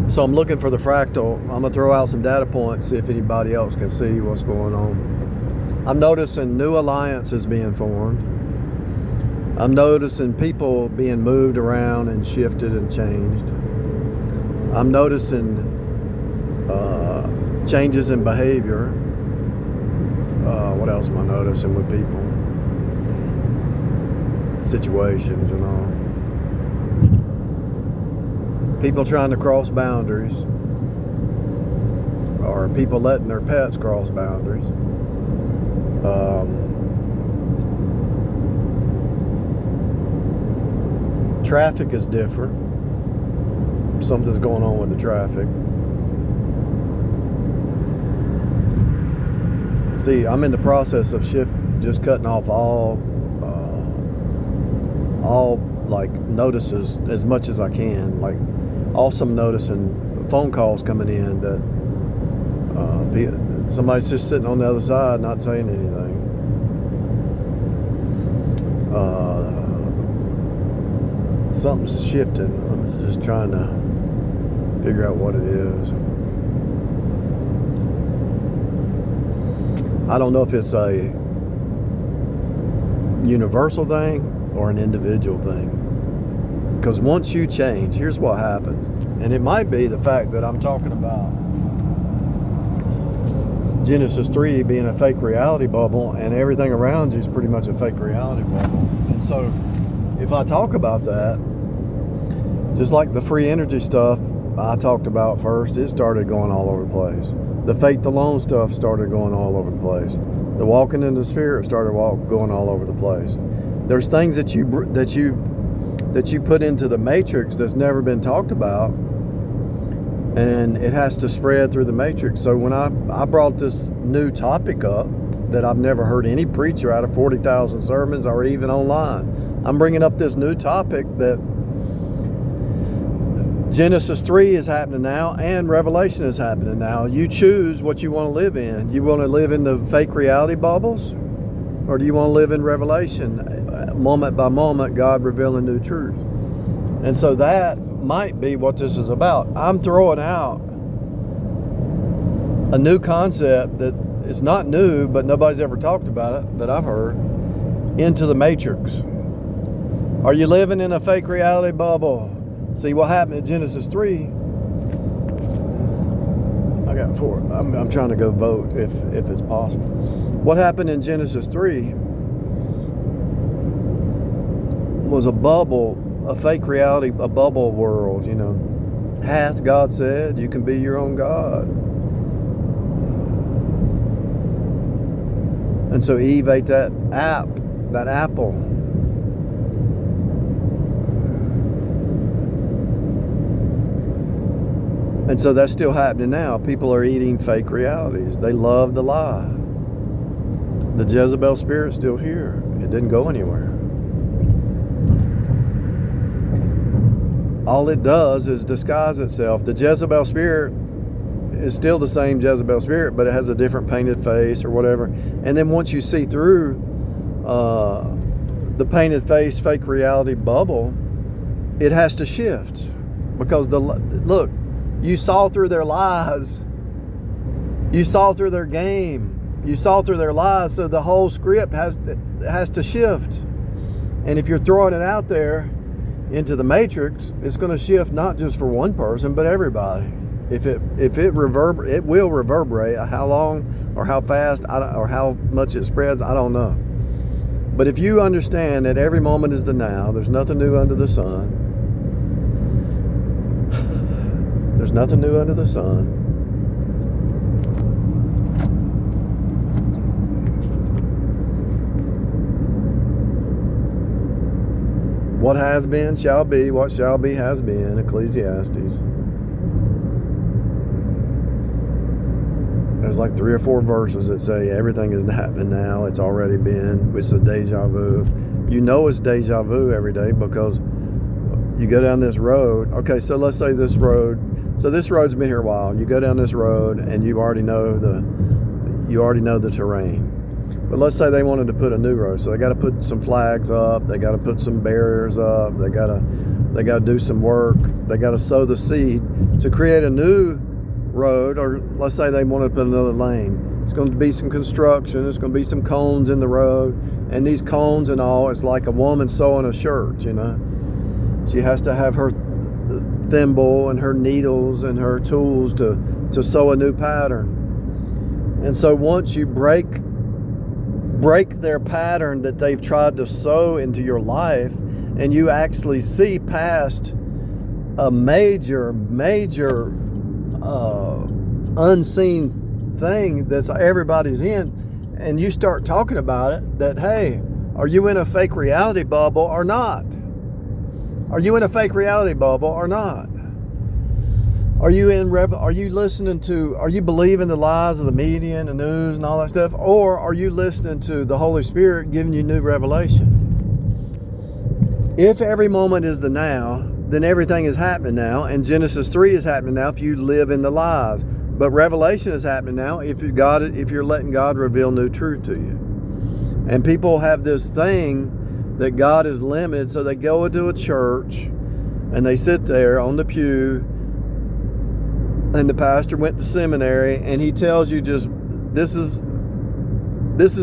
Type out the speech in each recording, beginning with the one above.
So I'm looking for the fractal. I'm going to throw out some data points, see if anybody else can see what's going on. I'm noticing new alliances being formed. I'm noticing people being moved around and shifted and changed. I'm noticing changes in behavior. What else am I noticing with people? Situations and all. People trying to cross boundaries, or people letting their pets cross boundaries. Traffic is different. Something's going on with the traffic. See, I'm in the process of just cutting off all like notices as much as I can. Like, also I'm noticing phone calls coming in that somebody's just sitting on the other side not saying anything. Something's shifting. I'm just trying to figure out what it is. I don't know if it's a universal thing or an individual thing. Because once you change, here's what happens. And it might be the fact that I'm talking about Genesis 3 being a fake reality bubble, and everything around you is pretty much a fake reality bubble. And so if I talk about that, just like the free energy stuff I talked about first, it started going all over the place. The faith alone stuff started going all over the place. The walking in the spirit started going all over the place. There's things that you put into the matrix that's never been talked about, and it has to spread through the matrix. So when I brought this new topic up that I've never heard any preacher out of 40,000 sermons or even online, I'm bringing up this new topic that Genesis 3 is happening now and Revelation is happening now. You choose what you want to live in. You want to live in the fake reality bubbles, or do you want to live in Revelation, moment by moment, God revealing new truth? And so that might be what this is about. I'm throwing out a new concept that is not new, but nobody's ever talked about it that I've heard, into the matrix. Are you living in a fake reality bubble? See what happened in Genesis 3. I got 4. I'm trying to go vote if it's possible. What happened in Genesis 3 was a bubble, a fake reality, a bubble world, you know. Hath God said, you can be your own God. And so Eve ate that apple. And so that's still happening now. People are eating fake realities. They love the lie. The Jezebel spirit's still here. It didn't go anywhere. All it does is disguise itself. The Jezebel spirit is still the same Jezebel spirit, but it has a different painted face or whatever. And then once you see through the painted face, fake reality bubble, it has to shift. Because look, you saw through their lies. You saw through their game. You saw through their lies, so the whole script has to shift. And if you're throwing it out there into the matrix, it's going to shift not just for one person, but everybody. If it will reverberate. How long or how fast or how much it spreads, I don't know. But if you understand that every moment is the now, there's nothing new under the sun. There's nothing new under the sun. What has been shall be, what shall be has been, Ecclesiastes. There's like 3 or 4 verses that say everything is happening now, it's already been. It's a deja vu. You know it's deja vu every day because you go down this road. Okay, so let's say this road. So this road's been here a while. You go down this road and you already know the terrain. But let's say they wanted to put a new road, so they got to put some flags up. They got to put some barriers up. They got to do some work. They got to sow the seed to create a new road, or let's say they want to put another lane. It's going to be some construction. There's going to be some cones in the road, and these cones and all, it's like a woman sewing a shirt, you know. She has to have her thimble and her needles and her tools to sew a new pattern. And so once you break their pattern that they've tried to sew into your life, and you actually see past a major unseen thing that's everybody's in, and you start talking about it, that, hey, are you in a fake reality bubble or not? Are you in a fake reality bubble or not? Are you believing the lies of the media and the news and all that stuff? Or are you listening to the Holy Spirit giving you new revelation? If every moment is the now, then everything is happening now, and Genesis 3 is happening now if you live in the lies. But Revelation is happening now if you're letting God reveal new truth to you. And people have this thing that God is limited, so they go into a church and they sit there on the pew, and the pastor went to seminary, and he tells you just, this is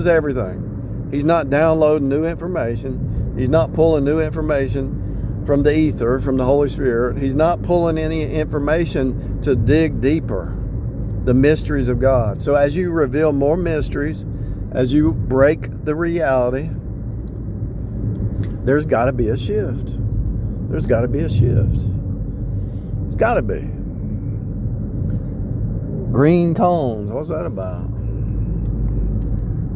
everything. He's not downloading new information. He's not pulling new information from the ether, from the Holy Spirit. He's not pulling any information to dig deeper, the mysteries of God. So as you reveal more mysteries, as you break the reality, there's got to be a shift. There's got to be a shift. It's got to be. Green cones. What's that about?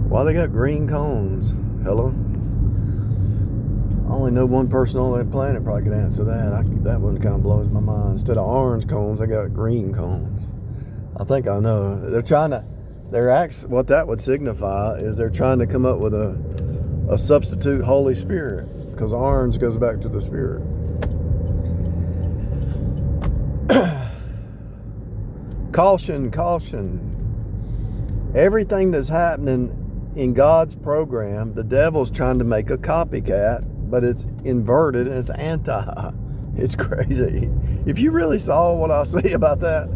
Why they got green cones? Hello? I only know one person on that planet probably could answer that. That one kind of blows my mind. Instead of orange cones, they got green cones. I think I know. What that would signify is they're trying to come up with a substitute Holy Spirit, because orange goes back to the Spirit. Caution, caution. Everything that's happening in God's program, the devil's trying to make a copycat, but it's inverted and it's anti. It's crazy. If you really saw what I say about that,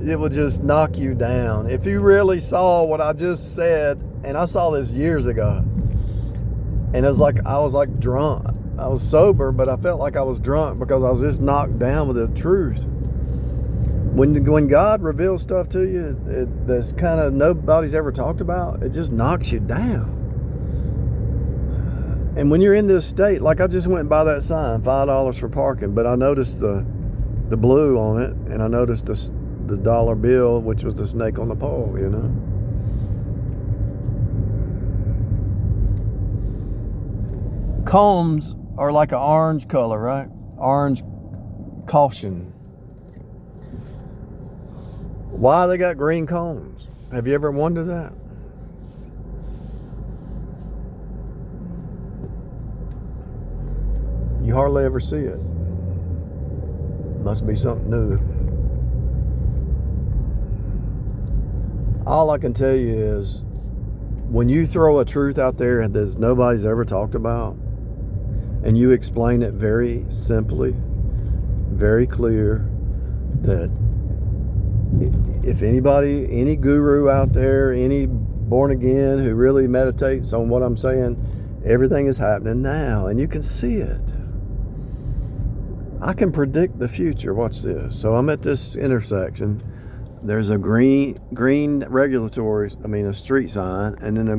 it would just knock you down. If you really saw what I just said, and I saw this years ago, and it was like I was like drunk. I was sober, but I felt like I was drunk because I was just knocked down with the truth. When God reveals stuff to you that's kind of nobody's ever talked about, it just knocks you down. And when you're in this state, like I just went by that sign, $5 for parking, but I noticed the blue on it, and I noticed the dollar bill, which was the snake on the pole, you know. Cones are like an orange color, right? Orange caution. Why they got green cones? Have you ever wondered that? You hardly ever see it. Must be something new. All I can tell you is, when you throw a truth out there that nobody's ever talked about, and you explain it very simply, very clear, that if anybody, any guru out there, any born again who really meditates on what I'm saying, everything is happening now, and you can see it. I can predict the future. Watch this. So I'm at this intersection. There's a green a street sign, and then a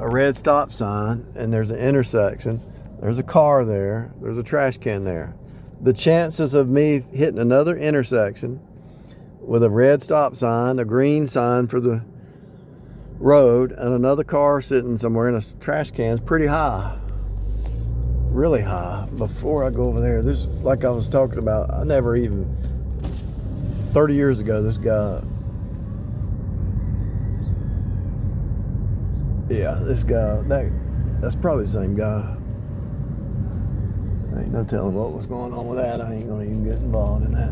red stop sign, and there's an intersection. There's a car there. There's a trash can there. The chances of me hitting another intersection with a red stop sign, a green sign for the road, and another car sitting somewhere in a trash can is pretty high. Really high. Before I go over there, this, like I was talking about, 30 years ago, this guy, that's probably the same guy. Ain't no telling what was going on with that. I ain't gonna even get involved in that.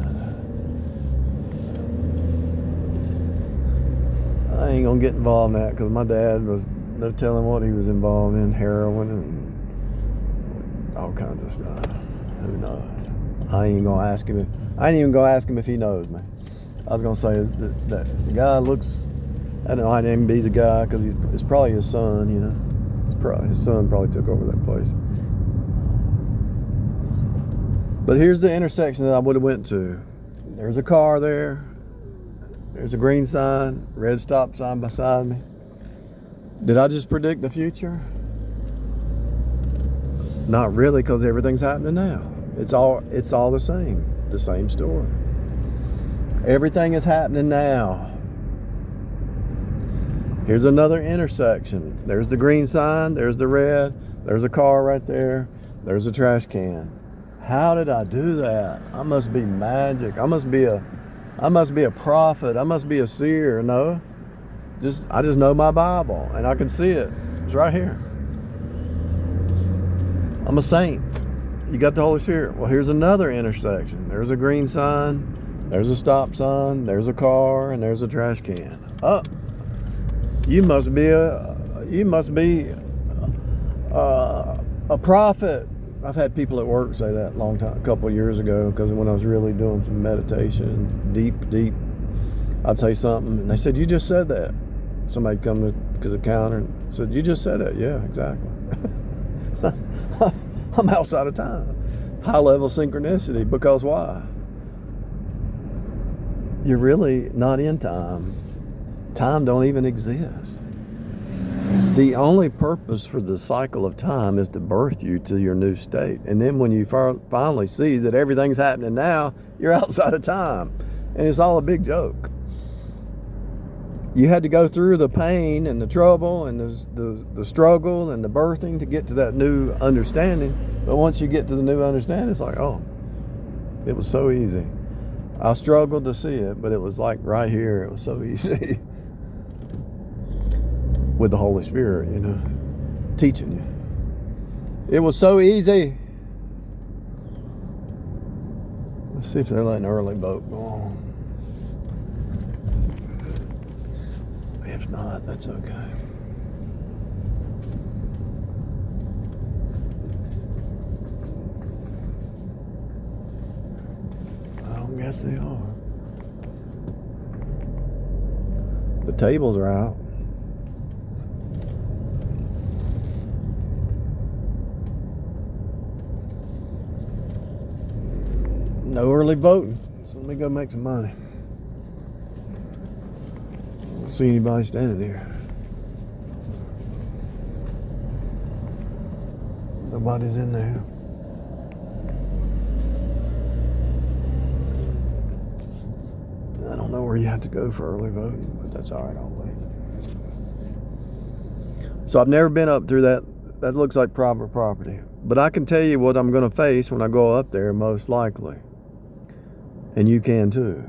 I ain't gonna get involved in that, because my dad was no telling what he was involved in, heroin and all kinds of stuff. Who knows? I ain't gonna ask him I ain't even gonna ask him if he knows me. I was gonna say that the guy looks. I don't know. I didn't even be the guy because it's probably his son. You know, his son probably took over that place. But here's the intersection that I would have went to. There's a car there. There's a green sign, red stop sign beside me. Did I just predict the future? Not really, because everything's happening now. It's all the same story. Everything is happening now. Here's another intersection. There's the green sign, there's the red, there's a car right there, there's a trash can. How did I do that? I must be magic. I must be a prophet. I must be a seer. No. I just know my Bible and I can see it. It's right here. I'm a saint. You got the Holy Spirit. Well, here's another intersection. There's a green sign, there's a stop sign, there's a car, and there's a trash can. Oh, you must be a prophet. I've had people at work say that a couple of years ago, because when I was really doing some meditation, deep, I'd say something, and they said, "You just said that." Somebody come to the counter and said, "You just said that." Yeah, exactly. I'm outside of time. High level synchronicity, because why? You're really not in time. Time don't even exist. The only purpose for the cycle of time is to birth you to your new state. And then when you finally see that everything's happening now, you're outside of time. And it's all a big joke. You had to go through the pain and the trouble and the struggle and the birthing to get to that new understanding. But once you get to the new understanding, it's like, oh, it was so easy. I struggled to see it, but it was like right here. It was so easy. With the Holy Spirit, you know, teaching you. It was so easy. Let's see if they're letting an early boat go on. If not, that's okay. I don't guess they are. The tables are out. No early voting, so let me go make some money. I don't see anybody standing here. Nobody's in there. I don't know where you have to go for early voting, but that's all right, I'll wait. So I've never been up through that. That looks like private property. But I can tell you what I'm going to face when I go up there, most likely. And you can too.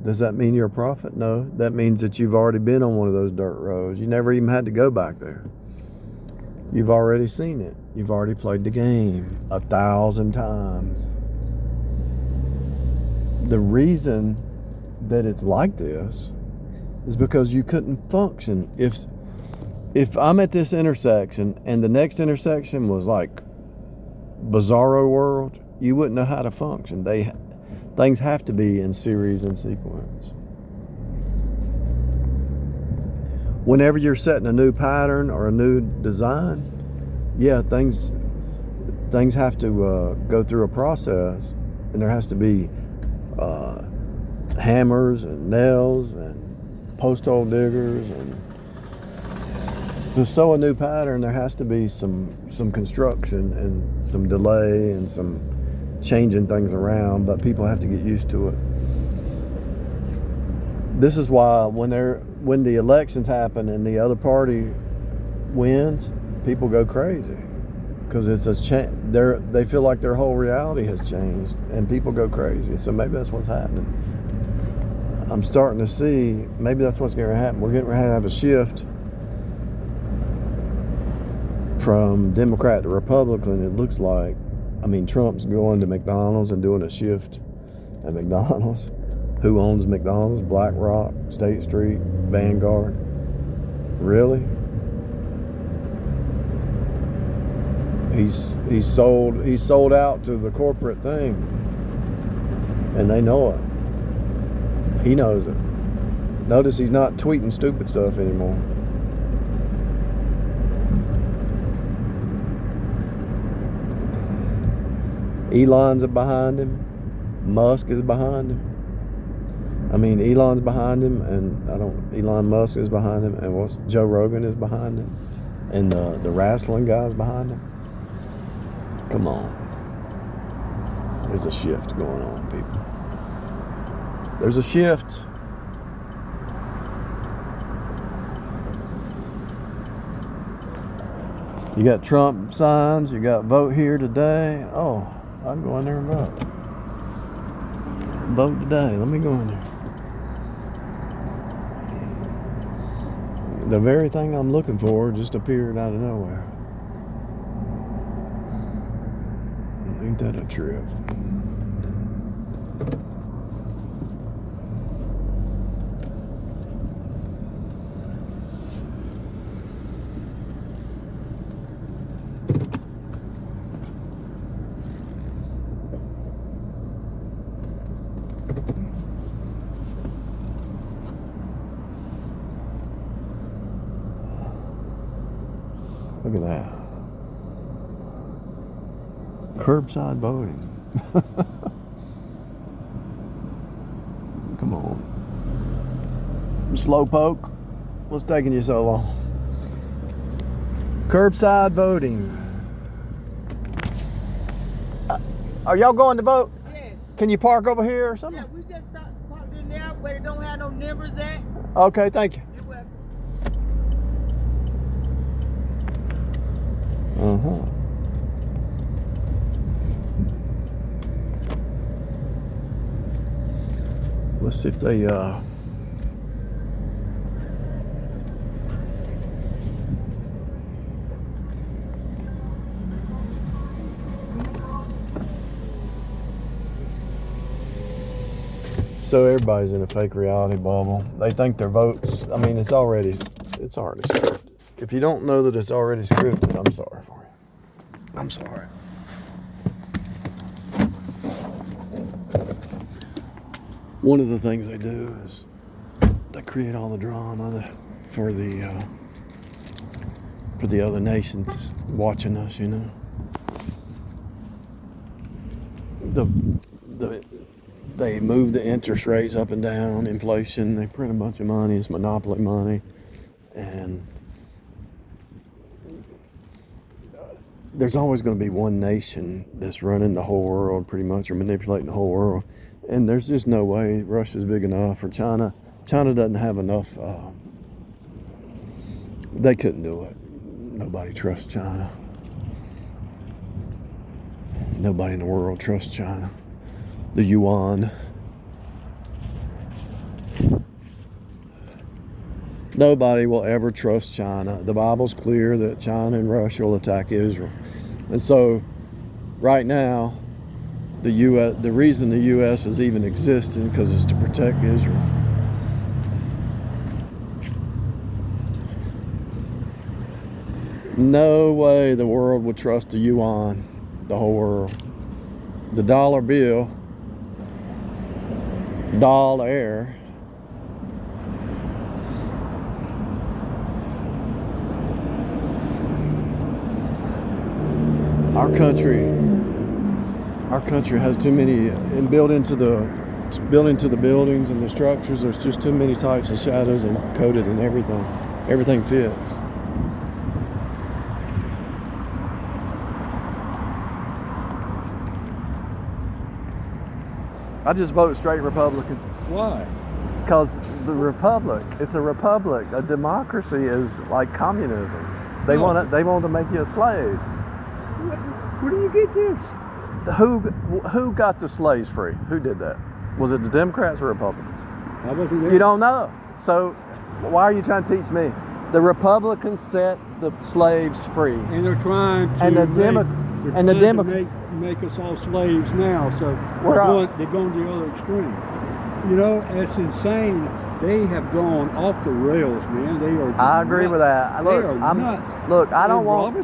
Does that mean you're a prophet? No. That means that you've already been on one of those dirt roads. You never even had to go back there. You've already seen it. You've already played the game 1,000 times. The reason that it's like this is because you couldn't function. If I'm at this intersection and the next intersection was like Bizarro World, you wouldn't know how to function. Things have to be in series and sequence. Whenever you're setting a new pattern or a new design, yeah, things have to go through a process, and there has to be hammers and nails and post hole diggers, and to sew a new pattern, there has to be some construction and some delay and some changing things around, but people have to get used to it. This is why when the elections happen and the other party wins, people go crazy, because it's they feel like their whole reality has changed, and people go crazy. So maybe that's what's happening. I'm starting to see maybe that's what's going to happen. We're getting ready to have a shift from Democrat to Republican. It looks like. I mean, Trump's going to McDonald's and doing a shift at McDonald's. Who owns McDonald's? BlackRock, State Street, Vanguard. Really? He's sold out to the corporate thing. And they know it. He knows it. Notice he's not tweeting stupid stuff anymore. Elon's behind him. Musk is behind him. I mean, Elon's behind him, and Elon Musk is behind him, and Joe Rogan is behind him, and the wrestling guy's behind him. Come on. There's a shift going on, people. There's a shift. You got Trump signs, you got vote here today. Oh, I'll go in there and vote. Vote today. Let me go in there. The very thing I'm looking for just appeared out of nowhere. Ain't that a trip? Look at that. Curbside voting. Come on. Slowpoke. What's taking you so long? Curbside voting. Are y'all going to vote? Yes. Can you park over here or something? Yeah, we just parked in there where they don't have no numbers at. Okay, thank you. You're welcome. Uh-huh. Let's see if they so everybody's in a fake reality bubble. They think their votes, I mean, it's already scripted. If you don't know that it's already scripted, I'm sorry for you. I'm sorry. One of the things they do is they create all the drama for the other nations watching us, you know. They move the interest rates up and down, inflation, they print a bunch of money, it's monopoly money, and there's always going to be one nation that's running the whole world pretty much, or manipulating the whole world. And there's just no way Russia's big enough, or China doesn't have enough. They couldn't do it. Nobody trusts China. Nobody in the world trusts China. The yuan. Nobody will ever trust China. The Bible's clear that China and Russia will attack Israel. And so, right now, the reason the U.S. is even existing because it's to protect Israel. No way the world would trust the yuan, the whole world. The dollar bill, dollar. Our country has too many, and built into the buildings and the structures, there's just too many types of shadows and coded and everything. Everything fits. I just vote straight Republican. Why? Because the republic, it's a republic. A democracy is like communism. They want to make you a slave. Where do you get this? Who got the slaves free? Who did that? Was it the Democrats or Republicans? I wasn't there. You don't know. So why are you trying to teach me? The Republicans set the slaves free. And they're trying to make us all slaves now. So they're going to the other extreme. You know, it's insane. They have gone off the rails, man. They are. I agree with that. Look, they are nuts. Look, I don't want.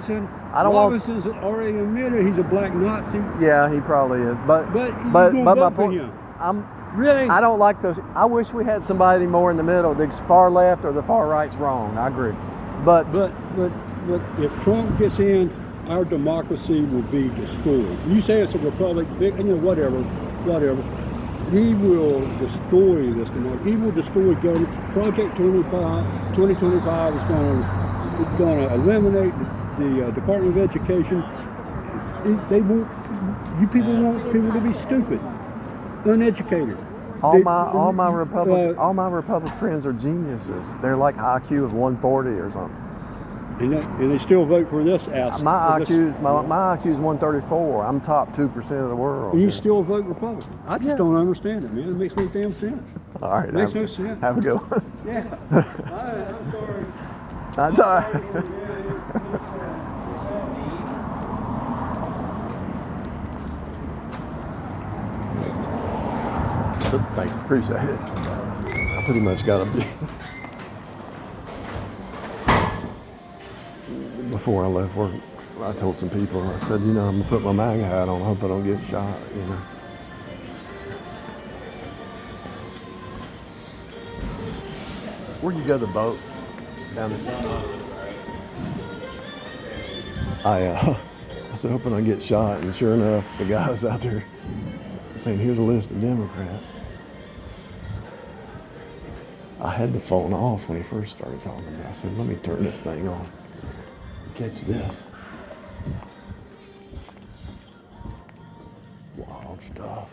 Robinson's already admitted he's a black Nazi. Yeah, he probably is. But my point. Really? I don't like those. I wish we had somebody more in the middle. The far left or the far right's wrong. I agree. But if Trump gets in, our democracy will be destroyed. You say it's a republic, whatever. He will destroy this democracy. He will destroy government. Project 2025 is going to eliminate the Department of Education. They want people to be stupid, uneducated. all my Republic friends are geniuses. They're like IQ of 140 or something. And they still vote for this ass. My IQ is 134. I'm top 2% of the world. And you still vote Republican. I just don't understand it, man. It makes no damn sense. All right. It makes no sense. Have a good one. Yeah. I'm sorry. That's all right. Thank you. Appreciate it. I pretty much got to be. Before I left work, I told some people, I said, I'm going to put my MAGA hat on. I hope I don't get shot, Where'd you go to the boat? Down this I said, hoping I get shot. And sure enough, the guy's out there saying, here's a list of Democrats. I had the phone off when he first started talking to me. I said, let me turn this thing on. Catch this. Wild stuff.